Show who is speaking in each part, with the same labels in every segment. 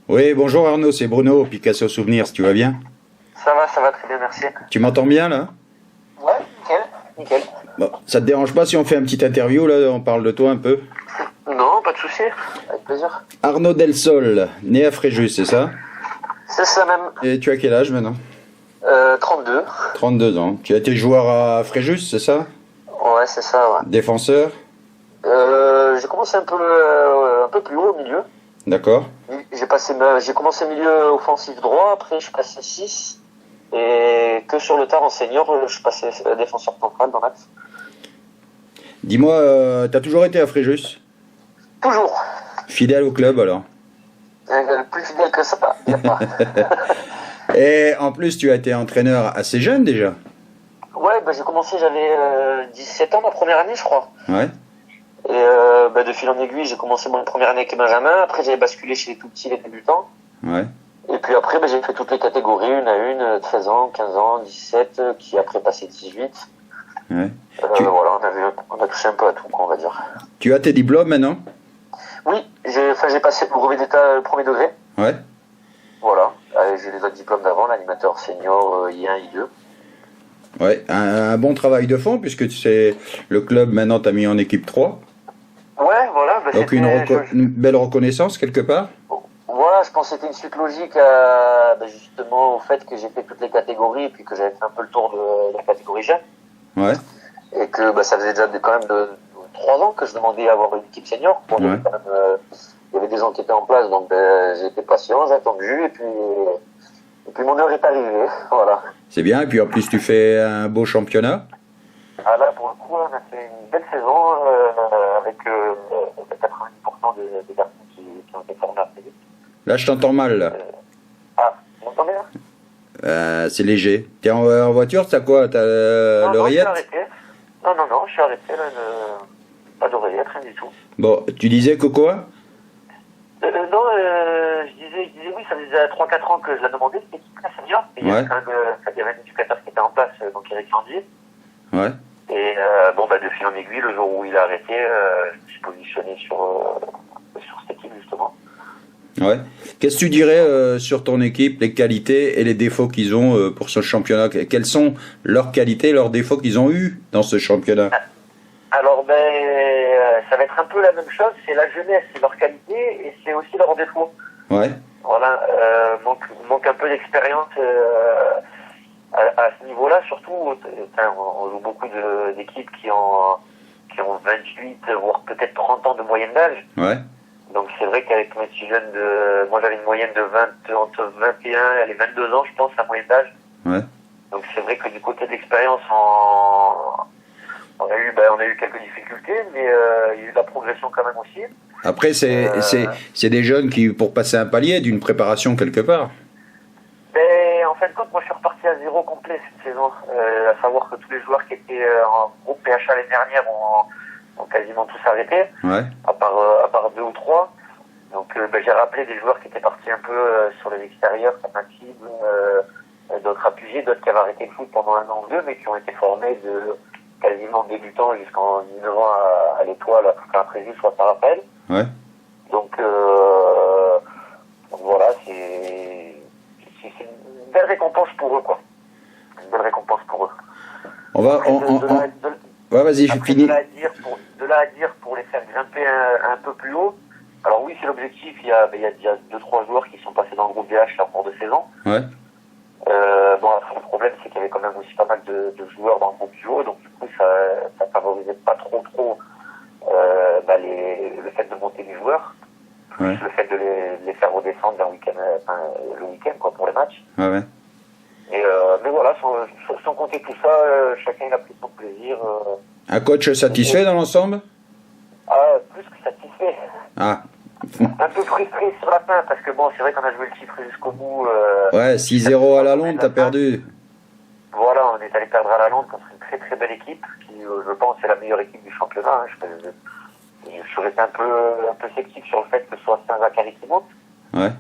Speaker 1: Oui, bonjour Arnaud, c'est Bruno, Picasso Souvenirs, tu vas bien?
Speaker 2: Ça va très bien, merci.
Speaker 1: Tu m'entends bien là?
Speaker 2: Ouais, nickel, nickel.
Speaker 1: Bon, ça te dérange pas si on fait un petit interview là, on parle de toi un peu?
Speaker 2: Non, pas de souci, avec plaisir.
Speaker 1: Arnaud Del Sol, né à Fréjus, c'est ça?
Speaker 2: C'est ça même.
Speaker 1: Et tu as quel âge maintenant?
Speaker 2: 32.
Speaker 1: 32 ans. Tu as été joueur à Fréjus, c'est ça?
Speaker 2: Ouais, c'est ça, ouais.
Speaker 1: Défenseur?
Speaker 2: J'ai commencé un peu plus haut au milieu.
Speaker 1: D'accord.
Speaker 2: J'ai commencé milieu offensif droit, après je suis passé 6. Et que sur le tard en senior, je suis passé défenseur central dans l'axe.
Speaker 1: Dis-moi, t'as toujours été à Fréjus?
Speaker 2: Toujours.
Speaker 1: Fidèle au club alors?
Speaker 2: Le plus fidèle que ça, y a pas.
Speaker 1: Et en plus, tu as été entraîneur assez jeune déjà?
Speaker 2: Ouais, j'ai commencé, j'avais 17 ans ma première année, je crois.
Speaker 1: Ouais.
Speaker 2: Et de fil en aiguille, j'ai commencé mon première année avec les Benjamins. Après, j'avais basculé chez les tout petits, les débutants.
Speaker 1: Ouais.
Speaker 2: Et puis après, j'ai fait toutes les catégories, une à une, 13 ans, 15 ans, 17, qui après passé 18.
Speaker 1: Ouais.
Speaker 2: Voilà, on a touché un peu à tout, quoi, on va dire.
Speaker 1: Tu as tes diplômes maintenant?
Speaker 2: Oui, j'ai passé le brevet d'état premier degré.
Speaker 1: Ouais.
Speaker 2: Voilà, j'ai les autres diplômes d'avant, l'animateur senior I1, I2.
Speaker 1: Ouais, un bon travail de fond puisque c'est le club maintenant t'a mis en équipe 3.
Speaker 2: Ouais, voilà.
Speaker 1: Donc une belle reconnaissance quelque part.
Speaker 2: Voilà, je pense que c'était une suite logique à, justement au fait que j'ai fait toutes les catégories et puis que j'avais fait un peu le tour de la catégorie jeune.
Speaker 1: Ouais.
Speaker 2: Et que ça faisait déjà quand même de 3 ans que je demandais à avoir une équipe senior. Bon,
Speaker 1: Ouais.
Speaker 2: il y avait des gens qui étaient en place, donc j'ai été patient, j'ai attendu et puis mon heure est arrivée. Voilà.
Speaker 1: C'est bien, et puis en plus tu fais un beau championnat.
Speaker 2: Ah là, pour le coup, on a fait une belle saison avec 90% des garçons qui ont été formés à Frédéric.
Speaker 1: Là je t'entends mal là.
Speaker 2: Vous m'entendez là?
Speaker 1: C'est léger. T'es en voiture, t'as quoi? T'as
Speaker 2: Non, je suis
Speaker 1: l'oreillette?
Speaker 2: arrêté. Non, je suis arrêté là, pas d'oreillette, rien du tout.
Speaker 1: Bon, tu disais Coco?
Speaker 2: Non, je disais oui, ça faisait 3-4 ans que je la demandais, c'était équipe très senior. Et il y avait quand même il y avait un éducateur qui était en place, donc Eric Landier.
Speaker 1: Ouais.
Speaker 2: Et de fil en aiguille, le jour où il a arrêté, je me suis positionné sur cette équipe justement.
Speaker 1: Ouais. Qu'est-ce que tu dirais sur ton équipe, les qualités et les défauts qu'ils ont pour ce championnat? Quelles sont leurs qualités et leurs défauts qu'ils ont eu dans ce championnat?
Speaker 2: Alors ça va être un peu la même chose, c'est la jeunesse, c'est leur qualité et c'est aussi leurs défauts.
Speaker 1: Ouais.
Speaker 2: Voilà, manque un peu d'expérience à ce niveau-là, surtout. On joue beaucoup d'équipes qui ont 28, voire peut-être 30 ans de moyenne d'âge.
Speaker 1: Ouais.
Speaker 2: Donc c'est vrai qu'avec mes petits jeunes moi j'avais une moyenne de entre 21 et les 22 ans, je pense, la moyenne d'âge.
Speaker 1: Ouais.
Speaker 2: Donc c'est vrai que du côté d'expérience, on a eu quelques difficultés, mais il y a eu de la progression quand même aussi.
Speaker 1: Après, c'est des jeunes qui, pour passer un palier, d'une préparation quelque part.
Speaker 2: En fin de compte, moi je suis reparti à zéro complet cette saison. À savoir que tous les joueurs qui étaient en groupe PHA l'année dernière ont quasiment tous arrêté,
Speaker 1: Ouais.
Speaker 2: à part 2 ou 3. Donc j'ai rappelé des joueurs qui étaient partis un peu sur les extérieurs, certains cibles, d'autres appuyés, d'autres qui avaient arrêté le foot pendant 1 an ou 2, mais qui ont été formés de quasiment débutants jusqu'en 19 ans à l'étoile, soit à Fréjus, soit à Saint-Raphaël.
Speaker 1: Ouais.
Speaker 2: Donc voilà, c'est une belle récompense pour eux, quoi. Une belle récompense pour eux.
Speaker 1: On va. Ouais, vas-y, je finis.
Speaker 2: De là à dire pour les faire grimper un peu plus haut. Alors oui, c'est l'objectif. Il y a 2-3 joueurs qui sont passés dans le groupe DH en cours de saison.
Speaker 1: Ouais.
Speaker 2: Après, le problème, c'est qu'il y avait quand même aussi pas mal de joueurs dans le groupe du haut, donc du coup, ça favorisait pas trop le fait de monter les joueurs, plus le fait de les faire redescendre le week-end, quoi, pour les matchs.
Speaker 1: Ouais, ouais.
Speaker 2: Mais voilà, sans compter tout ça, chacun il a pris son plaisir.
Speaker 1: Un coach satisfait dans l'ensemble?
Speaker 2: Plus que satisfait.
Speaker 1: Ah.
Speaker 2: Un peu frustré sur la fin, parce que bon, c'est vrai qu'on a joué le titre jusqu'au bout.
Speaker 1: Ouais, 6-0 à la Londe, t'as perdu.
Speaker 2: Voilà, on est allé perdre à la Londe contre une très très belle équipe, qui je pense est la meilleure équipe du championnat. Je serais un peu sceptique sur le fait que ce soit Saint-Zacharie qui monte.
Speaker 1: Ouais.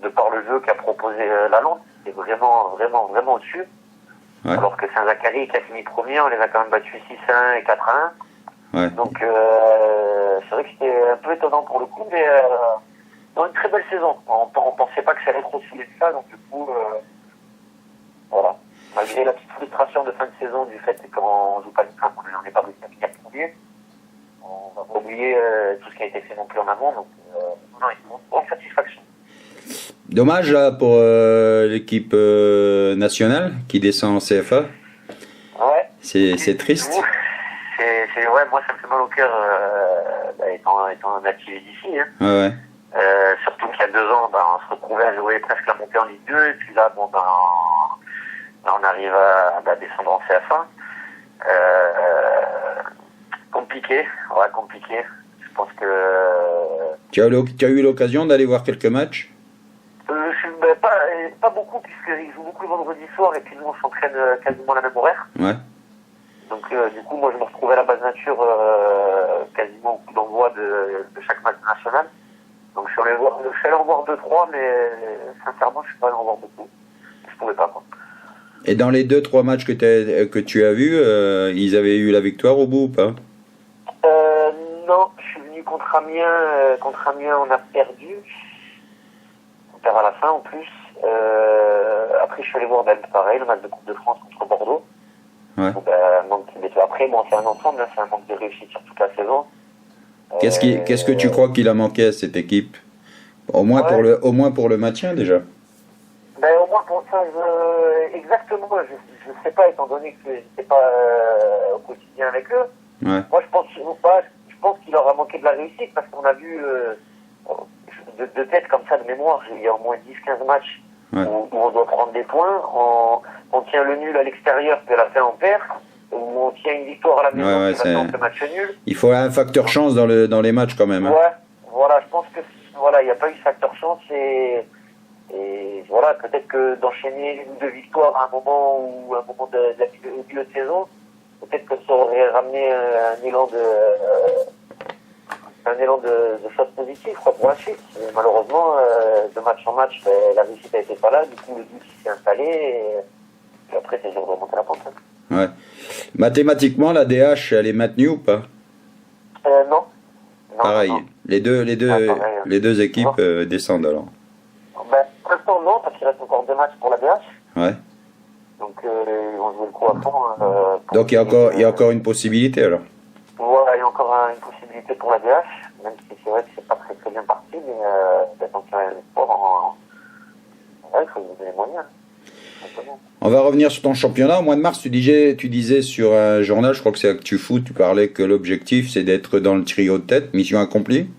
Speaker 2: De par le jeu qu'a proposé la Londe, c'est vraiment au-dessus.
Speaker 1: Ouais.
Speaker 2: Alors que Saint-Zacharie qui a fini premier, on les a quand même battus 6-1 et 4-1.
Speaker 1: Ouais.
Speaker 2: Donc c'est vrai que c'était un peu étonnant pour le coup, mais une très belle saison. On pensait pas que ça allait trop filer de ça, donc du coup, voilà. Malgré la petite frustration de fin de saison du fait qu'on joue pas le train, qu'on n'en est pas réussi à finir premier, on va pas oublier tout ce qui a été fait non plus en amont, donc non, ils ont une grande satisfaction.
Speaker 1: Dommage là pour l'équipe nationale qui descend en CFA.
Speaker 2: Ouais.
Speaker 1: C'est triste.
Speaker 2: Ouais, moi ça me fait mal au cœur étant natif d'ici. Hein.
Speaker 1: Ouais.
Speaker 2: Surtout qu'il y a 2 ans, on se retrouvait à jouer presque la montée en Ligue 2, et puis là, on arrive à descendre en CF1. Compliqué. Je pense que...
Speaker 1: Tu as eu l'occasion d'aller voir quelques matchs?
Speaker 2: Pas beaucoup, puisqu'ils jouent beaucoup le vendredi soir, et puis nous, on s'entraîne quasiment à la même horaire.
Speaker 1: Ouais.
Speaker 2: Donc, du coup, moi, je me retrouvais à la base nature quasiment au coup d'envoi de chaque match national. Donc, je suis allé en voir 2-3, mais sincèrement, je suis pas allé en voir beaucoup. Je pouvais pas, quoi.
Speaker 1: Et dans les 2-3 matchs que tu as vus, ils avaient eu la victoire au bout ou pas?
Speaker 2: Non, je suis venu contre Amiens. Contre Amiens, on a perdu. On perd à la fin, en plus. Après, je suis allé voir pareil, le match de Coupe de France contre Bordeaux.
Speaker 1: Ouais.
Speaker 2: Donc, après, bon, c'est un ensemble, hein, c'est un manque de réussite sur toute la saison.
Speaker 1: Qu'est-ce que tu crois qu'il a manqué à cette équipe? Au moins pour le maintien déjà.
Speaker 2: Au moins pour ça, exactement, je sais pas, étant donné que je n'étais pas au quotidien avec eux.
Speaker 1: Ouais.
Speaker 2: Moi, je pense qu'il leur a manqué de la réussite, parce qu'on a vu de tête comme ça, de mémoire, il y a au moins 10-15 matchs où on doit prendre des points. On tient le nul à l'extérieur, puis à la fin on perd. Où on tient une victoire à la maison, puis à la fin on fait match nul.
Speaker 1: Il faut un facteur chance dans les matchs quand même. Hein.
Speaker 2: Ouais, voilà, je pense que il n'y a pas eu de facteur chance, et voilà, peut-être que d'enchaîner 1 ou 2 victoires à un moment au milieu de saison, peut-être que ça aurait ramené un élan de choses positives, quoi, pour la suite. Mais malheureusement, de match en match, la réussite n'a été pas là, du coup le doute s'est installé, et après c'est dur de remonter la pente.
Speaker 1: Ouais. Mathématiquement, la DH, elle est maintenue ou pas?
Speaker 2: Non.
Speaker 1: Pareil.
Speaker 2: Non.
Speaker 1: Les deux équipes descendent alors.
Speaker 2: Pour l'instant, non, parce qu'il reste encore 2 matchs pour la DH.
Speaker 1: Ouais.
Speaker 2: Donc, ils vont jouer le coup à fond.
Speaker 1: Donc, il y a encore une possibilité alors.
Speaker 2: Voilà, il y a encore une possibilité pour la DH, même si c'est vrai que c'est pas très très bien parti, mais tant qu'il y a un espoir, il faut vous donner les moyens.
Speaker 1: On va revenir sur ton championnat. Au mois de mars, tu disais sur un journal, je crois que c'est ActuFoot, tu parlais que l'objectif c'est d'être dans le trio de tête. Mission accomplie?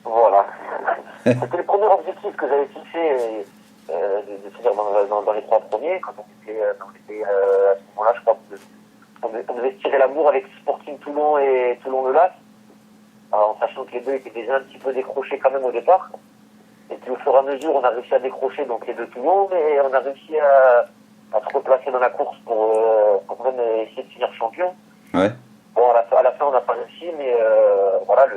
Speaker 2: Voilà. C'était le premier objectif que j'avais fixé, de finir dans les 3 premiers. Quand on était à ce moment-là, je crois qu'on devait se tirer l'amour avec Sporting Toulon et Toulon Le Lac, en sachant que les deux étaient déjà un petit peu décrochés quand même au départ. Et puis au fur et à mesure, on a réussi à décrocher donc les 2 Toulon, et on a réussi à se replacer dans la course pour même essayer de finir champion.
Speaker 1: Ouais.
Speaker 2: Bon, à la fin, on n'a pas réussi, mais voilà,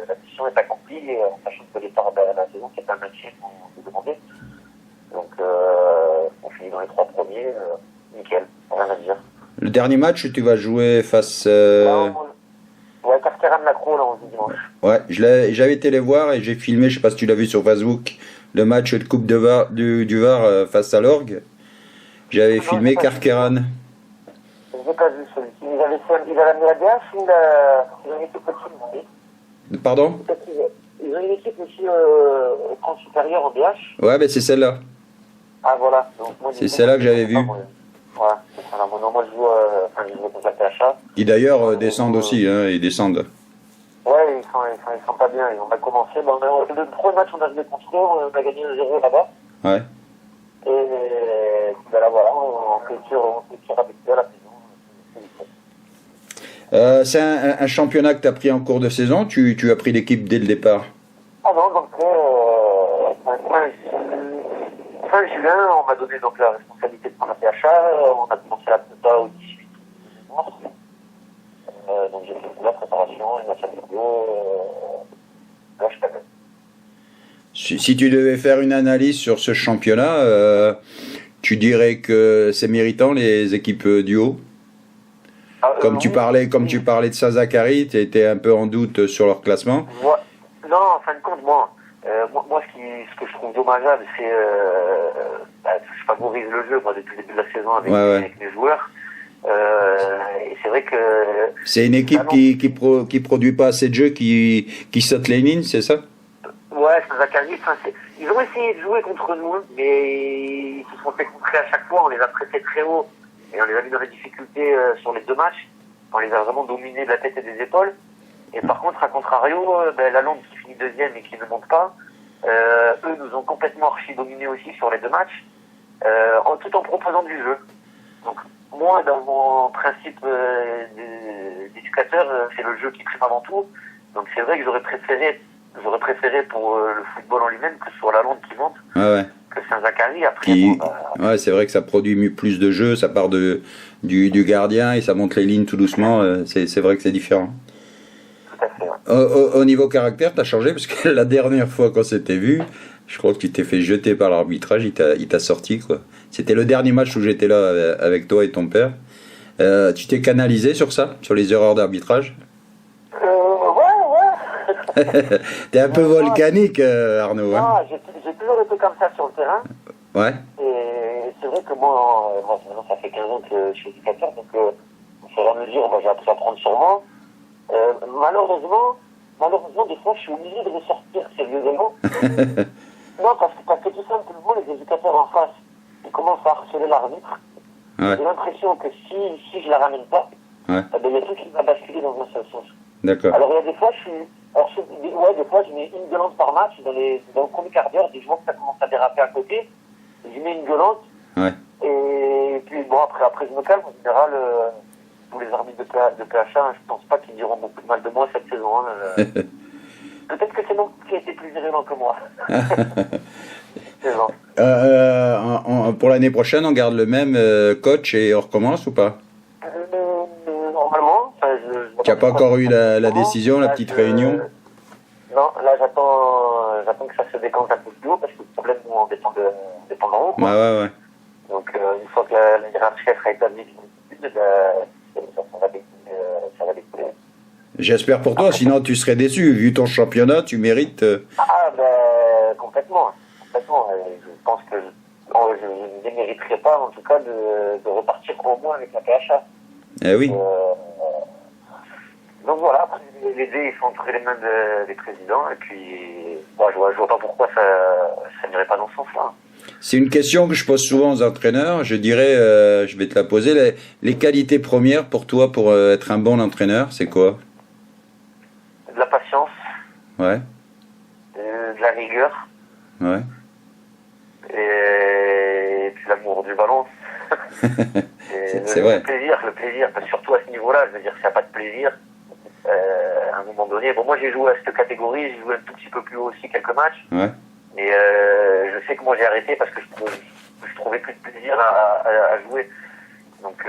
Speaker 2: la mission est accomplie, en sachant que le départ de la saison, c'est un maintien qu'on nous demandait. Donc, on finit dans les 3 premiers, nickel, rien à dire.
Speaker 1: Le dernier match, tu vas jouer face...
Speaker 2: Ouais, Carqueiranne-Lacroix, là, on se dit dimanche.
Speaker 1: Ouais, j'avais été les voir et j'ai filmé, je sais pas si tu l'as vu sur Facebook, le match de Coupe du Var face à l'Orgue. J'avais filmé Carqueiranne.
Speaker 2: Je n'ai pas vu celui-ci. Il a amené la DH ou ils ont une équipe aussi?
Speaker 1: Pardon?
Speaker 2: Ils ont une équipe aussi au camp supérieur en DH.
Speaker 1: Ouais, c'est celle-là.
Speaker 2: Ah, voilà. Donc,
Speaker 1: c'est celle-là que j'avais vue.
Speaker 2: Ouais, c'est ça. Moi, je joue contre la PHA.
Speaker 1: Qui d'ailleurs descendent aussi, hein, ils descendent.
Speaker 2: Ouais, ils sont pas bien, ils ont mal commencé. Le premier match, on a joué contre eux, on a gagné 1-0 là-bas.
Speaker 1: Ouais.
Speaker 2: Et là, voilà, on clôture avec eux à la saison.
Speaker 1: C'est un championnat que tu as pris en cours de saison, tu as pris l'équipe dès le départ?
Speaker 2: Ah non, donc fin juin, on m'a donné donc la responsabilité de prendre la PHA, on a commencé la prépa au 18 mars. Donc j'ai fait la préparation, une match à vidéo, là je t'appelle.
Speaker 1: Si tu devais faire une analyse sur ce championnat, tu dirais que c'est méritant les équipes du haut? Comme tu parlais de Sa-Zakari, tu étais un peu en doute sur leur classement.
Speaker 2: Non, en fin de compte, moi, Moi, ce que je trouve dommageable, c'est je favorise le jeu, moi, depuis le début de la saison avec mes joueurs. Et c'est vrai que
Speaker 1: c'est une équipe qui produit pas assez de jeux, qui saute les lignes, c'est ça?
Speaker 2: Ouais, Saint-Zacharie, ils ont essayé de jouer contre nous, mais ils se sont fait contrer à chaque fois. On les a pressés très haut et on les a mis dans des difficultés sur les 2 matchs. On les a vraiment dominés de la tête et des épaules. Et par contre, à contrario, la Londres qui finit 2e et qui ne monte pas, eux nous ont complètement archi-dominés aussi sur les 2 matchs, tout en proposant du jeu. Donc moi, dans mon principe d'éducateur, c'est le jeu qui prime avant tout. Donc c'est vrai que j'aurais préféré pour le football en lui-même que ce soit la Londres qui monte, que Saint-Zacharie. Après,
Speaker 1: c'est vrai que ça produit plus de jeux, ça part du gardien et ça monte les lignes tout doucement. C'est vrai que c'est différent.
Speaker 2: Tout à fait. Ouais.
Speaker 1: Au niveau caractère, t'as changé parce que la dernière fois qu'on s'était vu, je crois que tu t'es fait jeter par l'arbitrage, il t'a sorti quoi. C'était le dernier match où j'étais là avec toi et ton père. Tu t'es canalisé sur ça, sur les erreurs d'arbitrage?
Speaker 2: Ouais.
Speaker 1: T'es un peu volcanique, Arnaud.
Speaker 2: Non, j'ai toujours été comme ça sur le terrain.
Speaker 1: Ouais.
Speaker 2: Et c'est vrai que moi maintenant, ça fait 15 ans que je suis éducateur, donc au fur et à mesure, j'ai appris à prendre sur moi. Malheureusement, des fois, je suis obligé de ressortir sérieusement. Non, parce que tout simplement, les éducateurs en face, ils commencent à harceler l'arbitre.
Speaker 1: Ouais.
Speaker 2: J'ai l'impression que si je la ramène pas, il y a tout qui va basculer dans un seul sens.
Speaker 1: D'accord.
Speaker 2: Alors, il y a des fois, des fois, je mets une gueulante par match. Dans le premier quart d'heure, je vois que ça commence à déraper à côté. Je mets une gueulante.
Speaker 1: Ouais.
Speaker 2: Et puis, bon, après je me calme. En général, tous les arbitres de PHA, je pense pas qu'ils diront beaucoup de mal de moi cette saison. Peut-être que c'est moi qui a été plus virulent que moi. C'est bon.
Speaker 1: Pour l'année prochaine, on garde le même coach et on recommence ou pas?
Speaker 2: Normalement.
Speaker 1: Tu n'as pas encore eu la décision, la petite réunion?
Speaker 2: Non, là j'attends que ça se décante un peu plus haut parce que le problème nous on dépend d'en haut.
Speaker 1: Ouais.
Speaker 2: Donc une fois que la hiérarchie sera établie, ça va découler.
Speaker 1: J'espère pour toi, sinon tu serais déçu. Vu ton championnat, tu mérites.
Speaker 2: Complètement. Je pense que je ne démériterai pas, en tout cas, de repartir au moins avec la PHA.
Speaker 1: Eh oui.
Speaker 2: Donc voilà, après, les dés ils sont entre les mains des présidents, et puis je vois pas pourquoi ça n'irait pas dans ce sens-là.
Speaker 1: C'est une question que je pose souvent aux entraîneurs. Je dirais, je vais te la poser. Les qualités premières pour toi, pour être un bon entraîneur, c'est quoi?
Speaker 2: De la patience.
Speaker 1: Ouais.
Speaker 2: De la rigueur.
Speaker 1: Ouais.
Speaker 2: Et puis l'amour du ballon.
Speaker 1: C'est vrai.
Speaker 2: Le plaisir, parce que surtout à ce niveau-là, je veux dire, s'il n'y a pas de plaisir, à un moment donné, moi j'ai joué à cette catégorie, j'ai joué un tout petit peu plus haut aussi quelques matchs.
Speaker 1: Ouais.
Speaker 2: Et je sais que moi j'ai arrêté parce que je trouvais plus de plaisir à jouer. Donc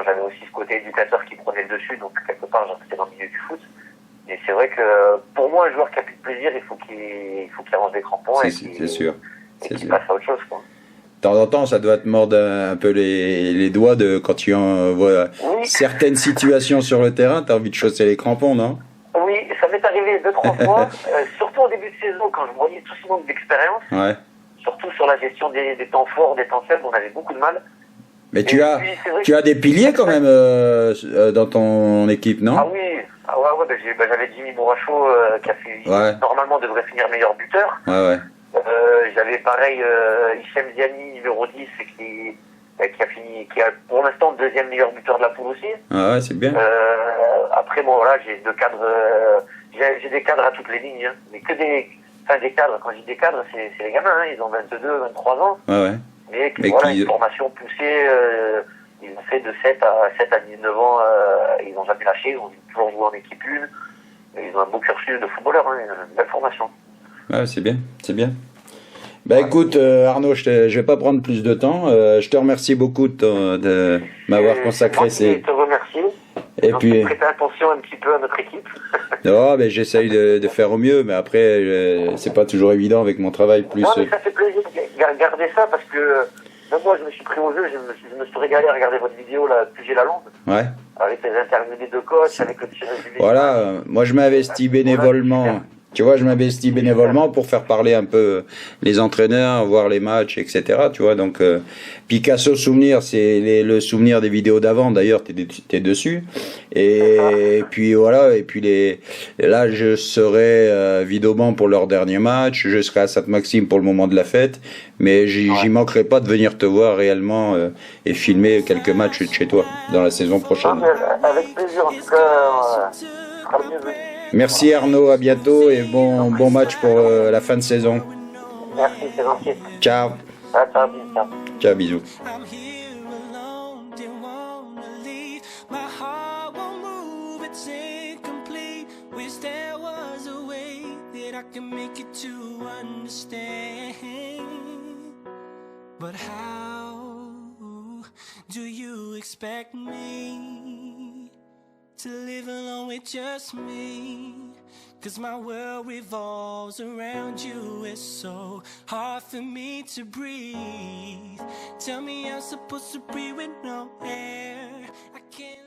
Speaker 2: j'avais aussi ce côté éducateur qui prenait le dessus, donc quelque part j'étais dans le milieu du foot. Et c'est vrai que pour moi un joueur qui a plus de plaisir, il faut qu'il range les crampons
Speaker 1: c'est sûr.
Speaker 2: Et qu'il passe à autre chose, quoi.
Speaker 1: De temps en temps, ça doit te mordre un peu les doigts quand tu vois certaines situations sur le terrain, tu as envie de chausser les crampons, non?
Speaker 2: Oui, ça m'est arrivé 2-3 fois, surtout au début de saison, quand je voyais tout ce manque d'expérience, surtout sur la gestion des temps forts, des temps faibles, on avait beaucoup de mal.
Speaker 1: Mais tu as des piliers quand même dans ton équipe, non?
Speaker 2: Ah oui, j'avais Jimmy Bouracho qui normalement devrait finir meilleur buteur. J'avais pareil Hichem Ziani, numéro 10, qui a pour l'instant le deuxième meilleur buteur de la poule aussi.
Speaker 1: Ah ouais, c'est bien.
Speaker 2: Après, j'ai deux cadres, j'ai des cadres à toutes les lignes, mais que des cadres. Quand je dis des cadres, c'est les gamins, ils ont 22, 23 ans. Mais une formation poussée, ils ont fait de 7 à 19 ans, ils n'ont jamais lâché, ils ont toujours joué en équipe 1. Ils ont un beau cursus de footballeur, une belle formation.
Speaker 1: Ouais, c'est bien. Écoute, Arnaud, je vais pas prendre plus de temps. Je te remercie beaucoup de m'avoir consacré
Speaker 2: Je te remercie.
Speaker 1: Et puis
Speaker 2: prêter attention un petit peu à notre équipe.
Speaker 1: J'essaye de faire au mieux, mais après, c'est pas toujours évident avec mon travail plus.
Speaker 2: Non, mais ça fait plaisir de garder ça parce que même moi, je me suis pris au jeu, je me suis régalé à regarder votre vidéo, là, Puget la Londe.
Speaker 1: Ouais.
Speaker 2: Avec les intervenants de coach, avec le tir du
Speaker 1: Voilà, moi je m'investis bénévolement. Tu vois, je m'investis bénévolement pour faire parler un peu les entraîneurs, voir les matchs, etc. Tu vois, donc Picasso souvenir, c'est le souvenir des vidéos d'avant. D'ailleurs, t'es dessus. Et puis voilà. Et puis là, je serai Villeurbanne pour leur dernier match. Je serai à Sainte-Maxime pour le moment de la fête. Mais j'y manquerai pas de venir te voir réellement et filmer quelques matchs de chez toi dans la saison prochaine.
Speaker 2: Avec plaisir, en tout cas, sera le bienvenu.
Speaker 1: Merci Arnaud, à bientôt et bon match pour la fin de saison.
Speaker 2: Merci, c'est gentil.
Speaker 1: Ciao.
Speaker 2: Ciao.
Speaker 1: Ciao, bisous.
Speaker 3: I'm here alone, didn't wanna leave. My heart won't move, it's incomplete. Wish there was a way that I could make it to understand. But how do you expect me to live alone with just me? 'Cause my world revolves around you. It's so hard for me to breathe. Tell me I'm supposed to breathe with no air. I can't